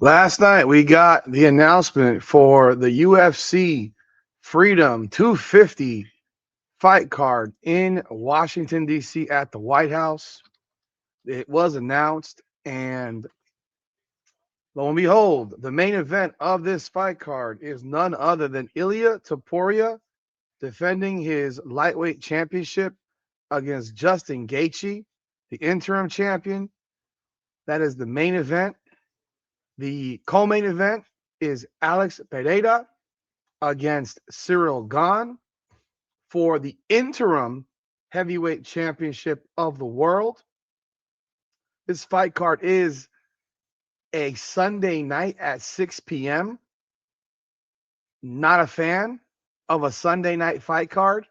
Last night we got the announcement for the UFC Freedom 250 fight card in Washington, D.C. at the White House. It was announced, and lo and behold, the main event of this fight card is none other than Ilia Topuria defending his lightweight championship against Justin Gaethje, the interim champion. That is the main event. The co-main event is Alex Pereira against Cyril Gahn for the interim heavyweight championship of the world. This fight card is a Sunday night at 6 p.m. Not a fan of a Sunday night fight card.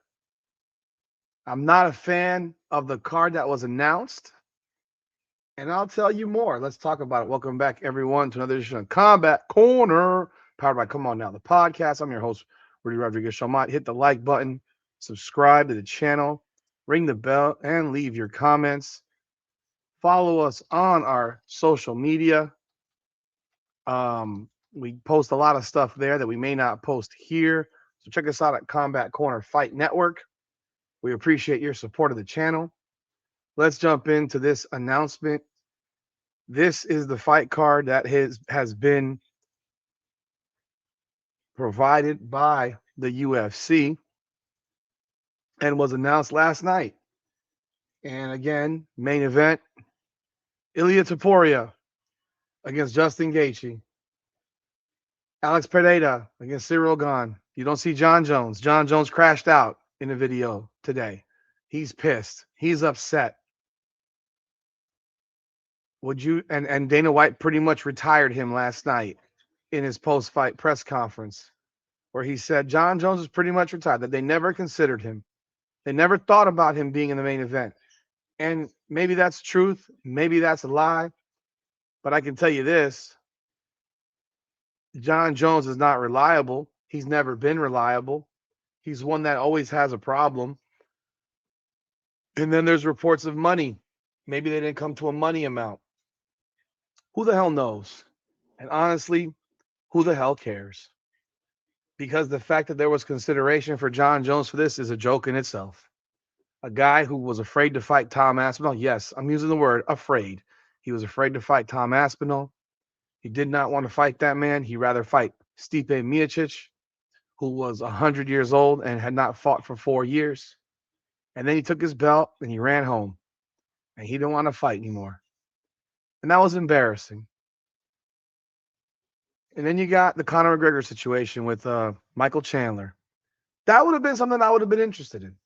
I'm not a fan of the card that was announced. And I'll tell you more. Let's talk about it. Welcome back, everyone, to another edition of Combat Corner, powered by Come On Now, the podcast. I'm your host, Rudy Rodriguez Shalmont. Hit the like button, subscribe to the channel, ring the bell, and leave your comments. Follow us on our social media. We post a lot of stuff there that we may not post here. So check us out at Combat Corner Fight Network. We appreciate your support of the channel. Let's jump into this announcement. This is the fight card that has been provided by the UFC and was announced last night. And again, main event, Ilia Topuria against Justin Gaethje. Alex Pereira against Cyril Gahn. You don't see Jon Jones. Jon Jones crashed out in the video today. He's pissed. He's upset. Would you and Dana White pretty much retired him last night in his post-fight press conference where he said Jon Jones is pretty much retired, that they never considered him. They never thought about him being in the main event. And maybe that's truth, maybe that's a lie, but I can tell you this. Jon Jones is not reliable. He's never been reliable. He's one that always has a problem. And then there's reports of money. Maybe they didn't come to a money amount. Who the hell knows? And honestly, who the hell cares? Because the fact that there was consideration for Jon Jones for this is a joke in itself. A guy who was afraid to fight Tom Aspinall. Yes, I'm using the word afraid. He was afraid to fight Tom Aspinall. He did not want to fight that man. He'd rather fight Stipe Miocic, who was 100 years old and had not fought for 4 years. And then he took his belt and he ran home. And he didn't want to fight anymore. And that was embarrassing. And then you got the Conor McGregor situation with Michael Chandler. That would have been something I would have been interested in.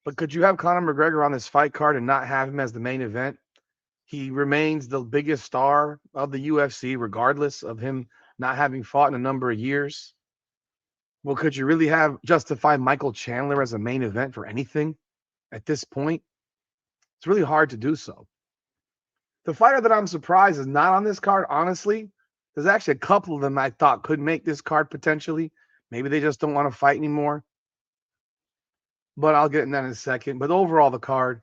But could you have Conor McGregor on this fight card and not have him as the main event? He remains the biggest star of the UFC, regardless of him not having fought in a number of years. Well, could you really justify Michael Chandler as a main event for anything at this point? It's really hard to do so. The fighter that I'm surprised is not on this card, honestly, there's actually a couple of them I thought could make this card potentially. Maybe they just don't want to fight anymore. But I'll get in that in a second. But overall, the card,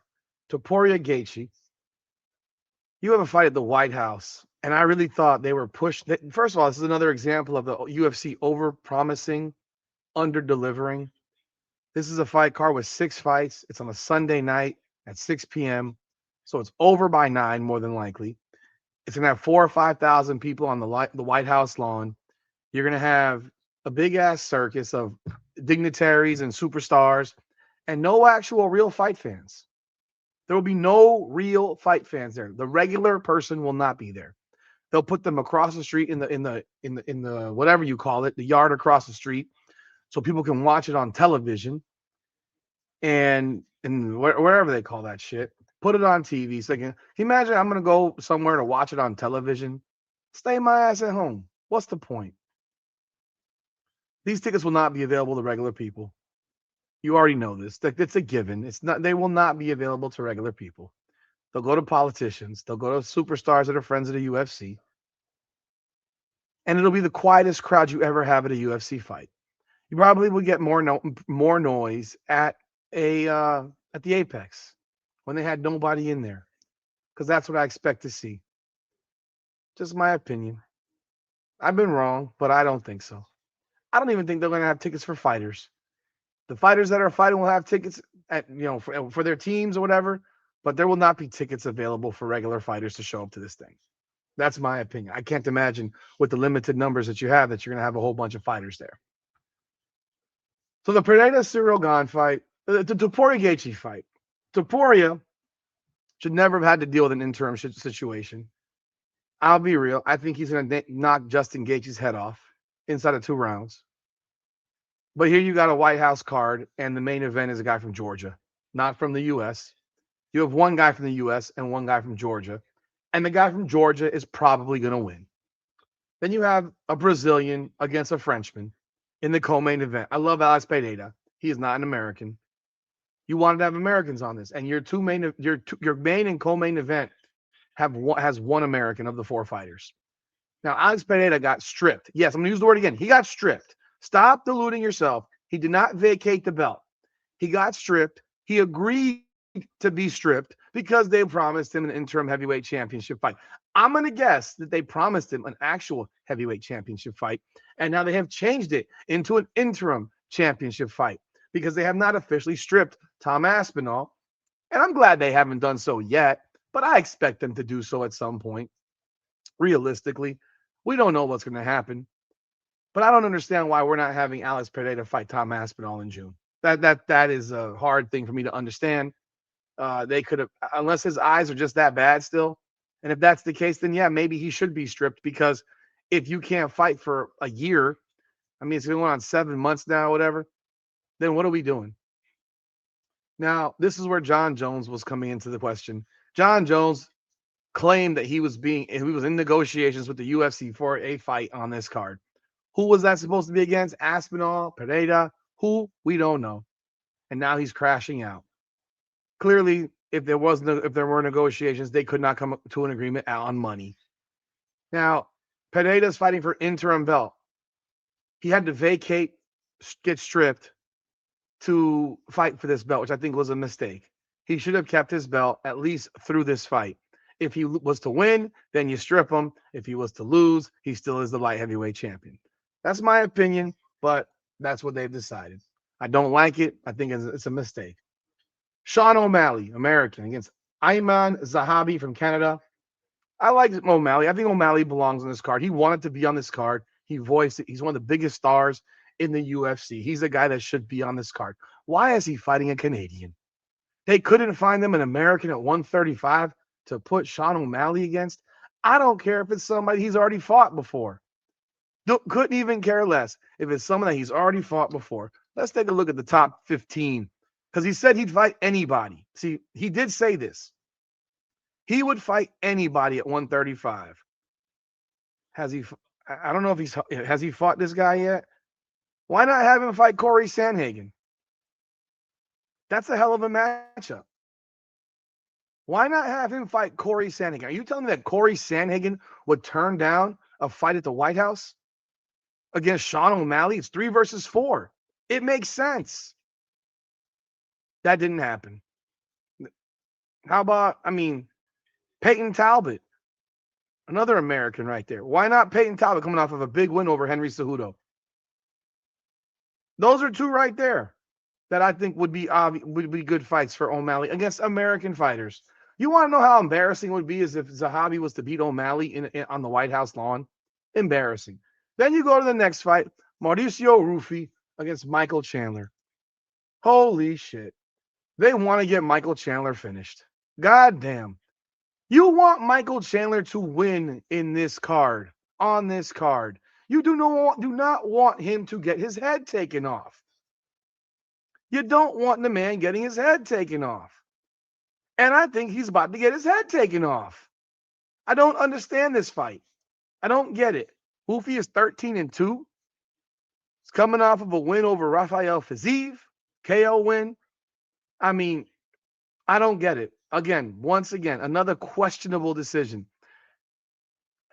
Topuria Gaethje, you have a fight at the White House. And I really thought they were pushed. First of all, this is another example of the UFC over-promising, under-delivering. This is a fight card with 6 fights. It's on a Sunday night at 6 p.m. So it's over by 9, more than likely. It's going to have 4,000 or 5,000 people on the White House lawn. You're going to have a big-ass circus of dignitaries and superstars and no actual real fight fans. There will be no real fight fans there. The regular person will not be there. They'll put them across the street in the whatever you call it, the yard across the street, so people can watch it on television and wherever they call that shit. Put it on TV. So can you imagine I'm going to go somewhere to watch it on television? Stay my ass at home. What's the point? These tickets will not be available to regular people. You already know this. It's a given. It's not. They will not be available to regular people. They'll go to politicians. They'll go to superstars that are friends of the UFC. And it'll be the quietest crowd you ever have at a UFC fight. You probably will get more noise at the Apex when they had nobody in there, because that's what I expect to see. Just my opinion. I've been wrong, but I don't think so. I don't even think they're going to have tickets for fighters. The fighters that are fighting will have tickets at for their teams or whatever, but there will not be tickets available for regular fighters to show up to this thing. That's my opinion. I can't imagine with the limited numbers that you have that you're going to have a whole bunch of fighters there. So the Pereira Cyril Gane fight, the Topuria Gaethje fight. Topuria should never have had to deal with an interim situation. I'll be real. I think he's going to knock Justin Gaethje's head off inside of 2 rounds. But here you got a White House card, and the main event is a guy from Georgia, not from the U.S. You have one guy from the U.S. and one guy from Georgia, and the guy from Georgia is probably going to win. Then you have a Brazilian against a Frenchman in the co-main event. I love Alex Pereira. He is not an American. You wanted to have Americans on this, and your main and co-main event has one American of the 4 fighters. Now, Alex Pereira got stripped. Yes, I'm going to use the word again. He got stripped. Stop deluding yourself. He did not vacate the belt. He got stripped. He agreed to be stripped because they promised him an interim heavyweight championship fight. I'm going to guess that they promised him an actual heavyweight championship fight, and now they have changed it into an interim championship fight because they have not officially stripped Tom Aspinall. And I'm glad they haven't done so yet, but I expect them to do so at some point. Realistically, we don't know what's going to happen. But I don't understand why we're not having Alex Pereira fight Tom Aspinall in June. That is a hard thing for me to understand. They could have, unless his eyes are just that bad still. And if that's the case, then yeah, maybe he should be stripped because if you can't fight for a year, I mean, it's going on 7 months now, whatever, then what are we doing? Now, this is where Jon Jones was coming into the question. Jon Jones claimed that he was in negotiations with the UFC for a fight on this card. Who was that supposed to be against? Aspinall, Pereira, who? We don't know. And now he's crashing out. Clearly, if there were negotiations, they could not come to an agreement on money. Now, Pereira's fighting for interim belt. He had to vacate, get stripped to fight for this belt, which I think was a mistake. He should have kept his belt at least through this fight. If he was to win, then you strip him. If he was to lose, he still is the light heavyweight champion. That's my opinion, but that's what they've decided. I don't like it. I think it's a mistake. Sean O'Malley, American, against Ayman Zahabi from Canada. I like O'Malley. I think O'Malley belongs on this card. He wanted to be on this card. He voiced it. He's one of the biggest stars in the UFC. He's a guy that should be on this card. Why is he fighting a Canadian? They couldn't find them an American at 135 to put Sean O'Malley against. I don't care if it's somebody he's already fought before. Couldn't even care less if it's someone that he's already fought before. Let's take a look at the top 15 because he said he'd fight anybody. See, he did say this. He would fight anybody at 135. Has he? I don't know if has he fought this guy yet? Why not have him fight Corey Sandhagen? That's a hell of a matchup. Why not have him fight Corey Sandhagen? Are you telling me that Corey Sandhagen would turn down a fight at the White House against Sean O'Malley? It's 3 versus 4. It makes sense. That didn't happen. How about, Peyton Talbot, another American right there. Why not Peyton Talbot coming off of a big win over Henry Cejudo? Those are 2 right there that I think would be good fights for O'Malley against American fighters. You want to know how embarrassing it would be as if Zahabi was to beat O'Malley on the White House lawn? Embarrassing. Then you go to the next fight, Mauricio Rufy against Michael Chandler. Holy shit. They want to get Michael Chandler finished. God damn. You want Michael Chandler to win in this card, on this card. You do not want him to get his head taken off. You don't want the man getting his head taken off. And I think he's about to get his head taken off. I don't understand this fight. I don't get it. Rufy is 13-2. He's coming off of a win over Rafael Fiziev, KO win. I don't get it. Once again, another questionable decision.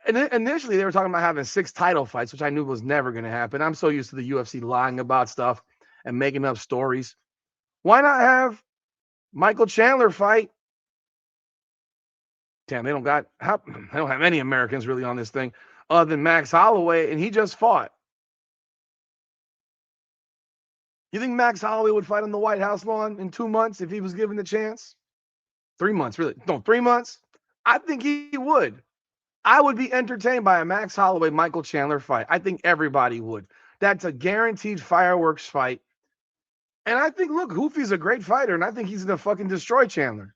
And initially, they were talking about having 6 title fights, which I knew was never going to happen. I'm so used to the UFC lying about stuff and making up stories. Why not have Michael Chandler fight Damn, they don't have any Americans really on this thing other than Max Holloway, and he just fought. You think Max Holloway would fight on the White House lawn in 2 months if he was given the chance? 3 months, really? No, 3 months? I think he would. I would be entertained by a Max Holloway Michael Chandler fight. I think everybody would. That's a guaranteed fireworks fight. And I think, look, Hoofy's a great fighter, and I think he's gonna fucking destroy Chandler.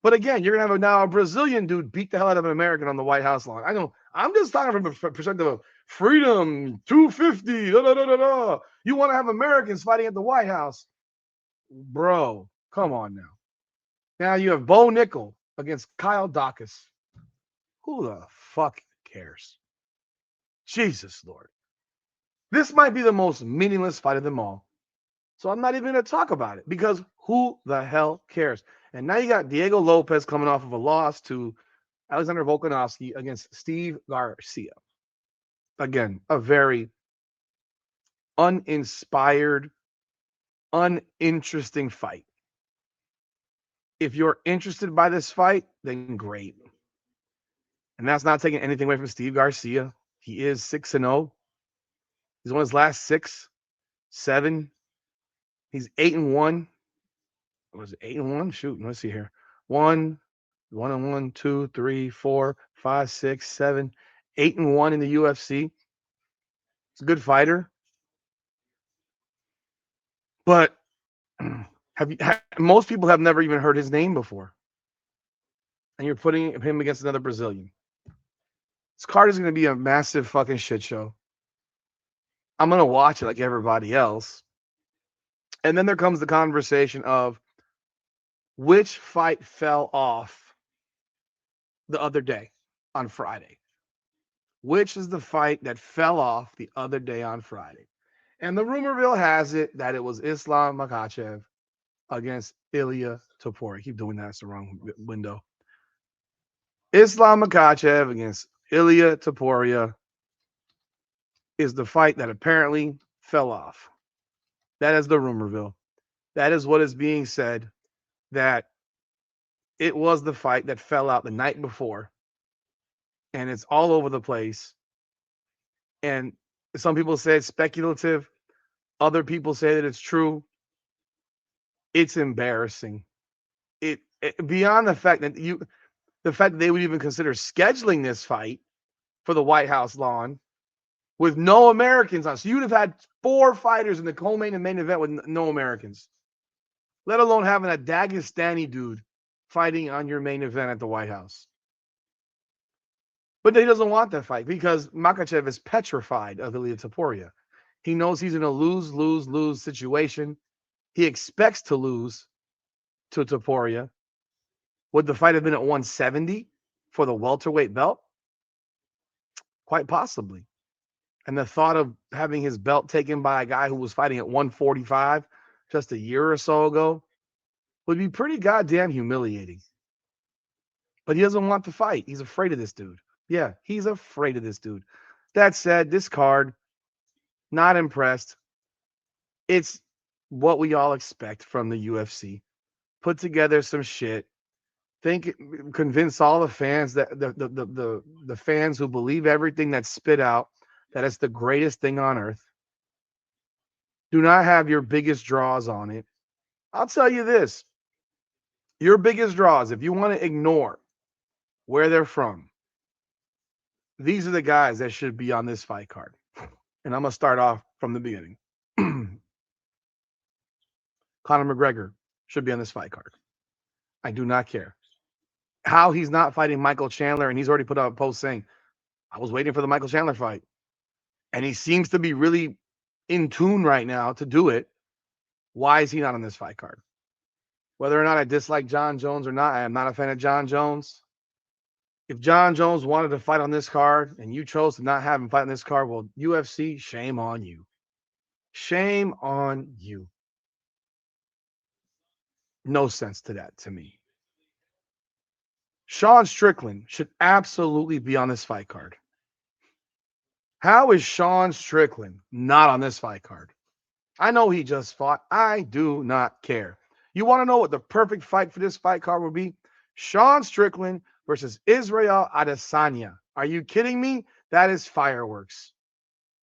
But again, you're gonna have now a Brazilian dude beat the hell out of an American on the White House lawn. I know. I'm just talking from a perspective of freedom, 250. Da, da, da, da, da. You want to have Americans fighting at the White House, bro? Come on now. Now you have Bo Nickel against Kyle Daukas. Who the fuck cares? Jesus Lord. This might be the most meaningless fight of them all. So I'm not even going to talk about it because who the hell cares? And now you got Diego Lopez coming off of a loss to Alexander Volkanovski against Steve Garcia. Again, a very uninspired, uninteresting fight. If you're interested by this fight, then great. And that's not taking anything away from Steve Garcia. He is 6-0. He's won his last 6, 7. He's 8-1. Was it 8-1? Shoot, let's see here. 1, 2, 3, 4, 5, 6, 7, 8-1 in the UFC. He's a good fighter. But most people have never even heard his name before. And you're putting him against another Brazilian. This card is going to be a massive fucking shit show. I'm going to watch it like everybody else. And then there comes the conversation of which fight fell off the other day on Friday. Which is the fight that fell off the other day on Friday? And the rumor mill has it that it was Islam Makhachev against Ilia Topuria. I keep doing that. It's the wrong window. Islam Makhachev against Ilia Topuria is the fight that apparently fell off. That is the rumorville. That is what is being said, that it was the fight that fell out the night before. And it's all over the place. And some people say it's speculative. Other people say that it's true. It's embarrassing. It beyond the fact that they would even consider scheduling this fight for the White House lawn with no Americans on. So you'd have had 4 fighters in the co-main and main event with no Americans, let alone having a Dagestani dude fighting on your main event at the White House. But he doesn't want that fight because Makhachev is petrified of Ilia Topuria. He knows he's in a lose situation. He expects to lose to Topuria. Would the fight have been at 170 for the welterweight belt? Quite possibly. And the thought of having his belt taken by a guy who was fighting at 145 just a year or so ago would be pretty goddamn humiliating. But he doesn't want the fight. He's afraid of this dude. Yeah, he's afraid of this dude. That said, this card, not impressed. It's what we all expect from the UFC. Put together some shit. Convince all the fans that the fans who believe everything that's spit out, that it's the greatest thing on earth. Do not have your biggest draws on it. I'll tell you this. Your biggest draws, if you want to ignore where they're from, these are the guys that should be on this fight card. And I'm going to start off from the beginning. Conor McGregor should be on this fight card. I do not care how he's not fighting Michael Chandler, and he's already put out a post saying, I was waiting for the Michael Chandler fight. And he seems to be really in tune right now to do it. Why is he not on this fight card? Whether or not I dislike Jon Jones or not, I am not a fan of Jon Jones. If Jon Jones wanted to fight on this card and you chose to not have him fight on this card, well, UFC, shame on you. Shame on you. No sense to that to me. Sean Strickland should absolutely be on this fight card. How is Sean Strickland not on this fight card? I know he just fought. I do not care. You want to know what the perfect fight for this fight card would be? Sean Strickland versus Israel Adesanya. Are you kidding me? That is fireworks.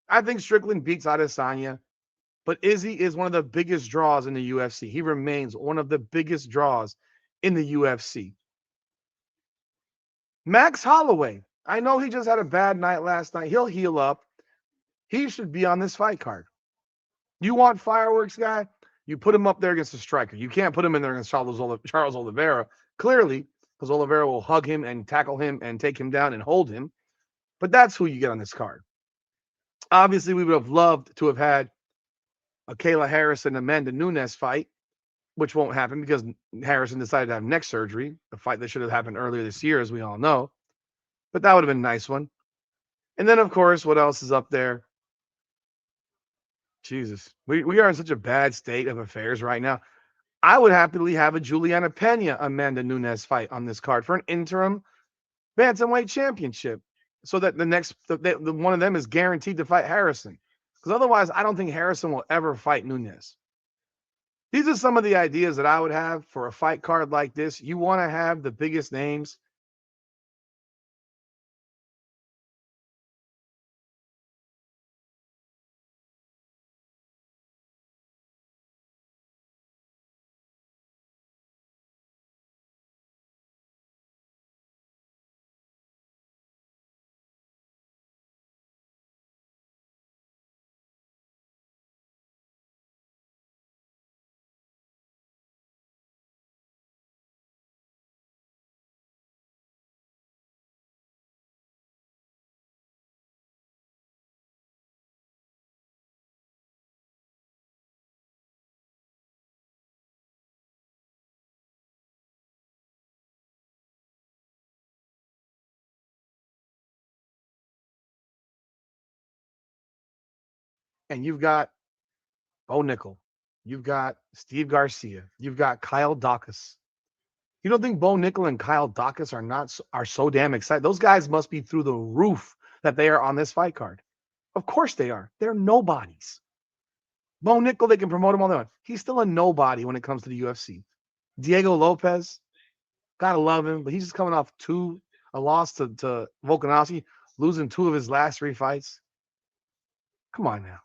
I think Strickland beats Adesanya, but Izzy is one of the biggest draws in the UFC. He remains one of the biggest draws in the UFC. Max Holloway. I know he just had a bad night last night. He'll heal up. He should be on this fight card. You want fireworks, guy? You put him up there against a striker. You can't put him in there against Charles Oliveira, clearly, because Oliveira will hug him and tackle him and take him down and hold him. But that's who you get on this card. Obviously, we would have loved to have had a Kayla Harrison Amanda Nunes fight, which won't happen because Harrison decided to have neck surgery, a fight that should have happened earlier this year, as we all know. But that would have been a nice one. And then, of course, what else is up there? Jesus, we are in such a bad state of affairs right now. I would happily have a Juliana Pena Amanda Nunes fight on this card for an interim bantamweight championship, so that the one of them is guaranteed to fight Harrison. Because otherwise, I don't think Harrison will ever fight Nunes. These are some of the ideas that I would have for a fight card like this. You want to have the biggest names. And you've got Bo Nickel. You've got Steve Garcia. You've got Kyle Daukas. You don't think Bo Nickel and Kyle Daukas are so damn excited? Those guys must be through the roof that they are on this fight card. Of course they are. They're nobodies. Bo Nickel, they can promote him all they want. He's still a nobody when it comes to the UFC. Diego Lopez, gotta love him, but he's just coming off a loss to Volkanovski, losing 2 of his last 3 fights. Come on now.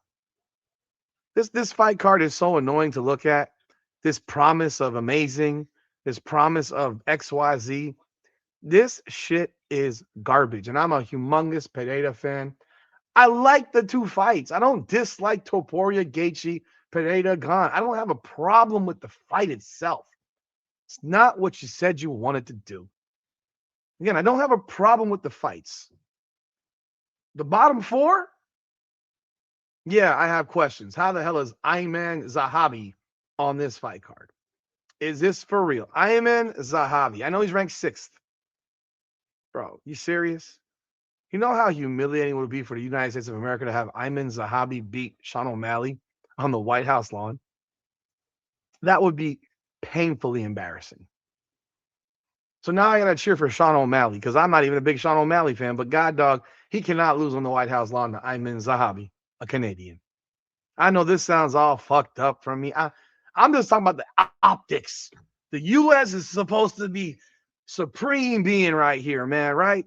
This fight card is so annoying to look at. This promise of amazing, this promise of XYZ. This shit is garbage. And I'm a humongous Pereira fan. I like the 2 fights. I don't dislike Topuria, Gaethje, Pereira, Gane. I don't have a problem with the fight itself. It's not what you said you wanted to do. Again, I don't have a problem with the fights. The bottom 4? Yeah, I have questions. How the hell is Ayman Zahabi on this fight card? Is this for real? Ayman Zahabi. I know he's ranked 6th. Bro, you serious? You know how humiliating it would be for the United States of America to have Ayman Zahabi beat Sean O'Malley on the White House lawn? That would be painfully embarrassing. So now I got to cheer for Sean O'Malley because I'm not even a big Sean O'Malley fan, but God dog, he cannot lose on the White House lawn to Ayman Zahabi, a Canadian. I know this sounds all fucked up from me. I'm just talking about the optics. The U.S. is supposed to be supreme being right here, man, right?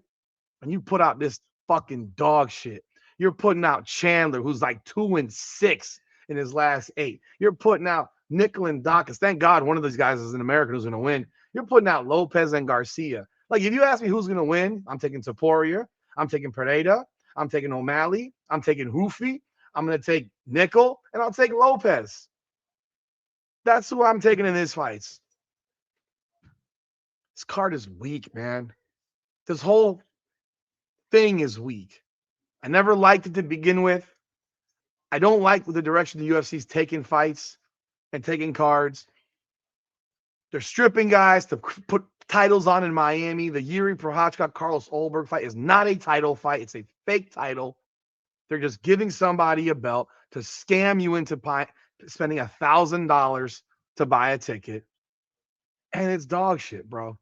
And you put out this fucking dog shit. You're putting out Chandler, who's like 2-6 in his last 8. You're putting out Nickel and Daukas. Thank God one of these guys is an American who's going to win. You're putting out Lopez and Garcia. Like, if you ask me who's going to win, I'm taking Topuria. I'm taking Pereira. I'm taking O'Malley. I'm taking Hoofy. I'm going to take Nickel, and I'll take Lopez. That's who I'm taking in these fights. This card is weak, man. This whole thing is weak. I never liked it to begin with. I don't like the direction the UFC's taking fights and taking cards. They're stripping guys to put titles on in Miami. The Yuri Prochazka Carlos Ulberg fight is not a title fight. It's a fake title. They're just giving somebody a belt to scam you into spending $1,000 to buy a ticket. And it's dog shit, bro.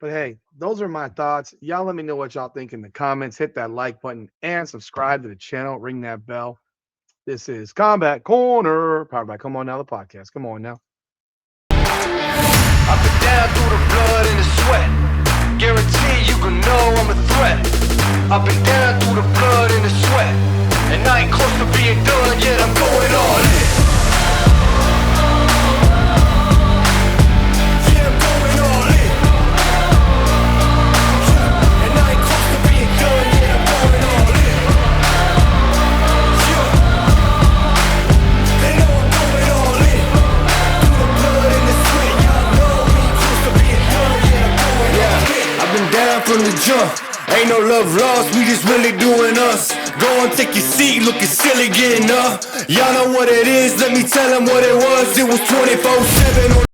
But hey, those are my thoughts. Y'all let me know what y'all think in the comments. Hit that like button and subscribe to the channel. Ring that bell. This is Combat Corner, powered by Come On Now, the podcast. Come on now. I've been down through the blood and the sweat. Guarantee you can know I'm a threat. I've been down through the blood and the sweat, and I ain't close to being done yet. I'm going all in. Yeah, I'm going all in. And I ain't close to being done yet. I'm going all in. Yeah. They know I'm going all in. Through the blood and the sweat, y'all know we ain't close to being done yet. I'm going all in. I've been down from the jump. Ain't no love lost, we just really doing us. Go and take your seat, looking silly getting up. Y'all know what it is, let me tell them what it was. It was 24/7 on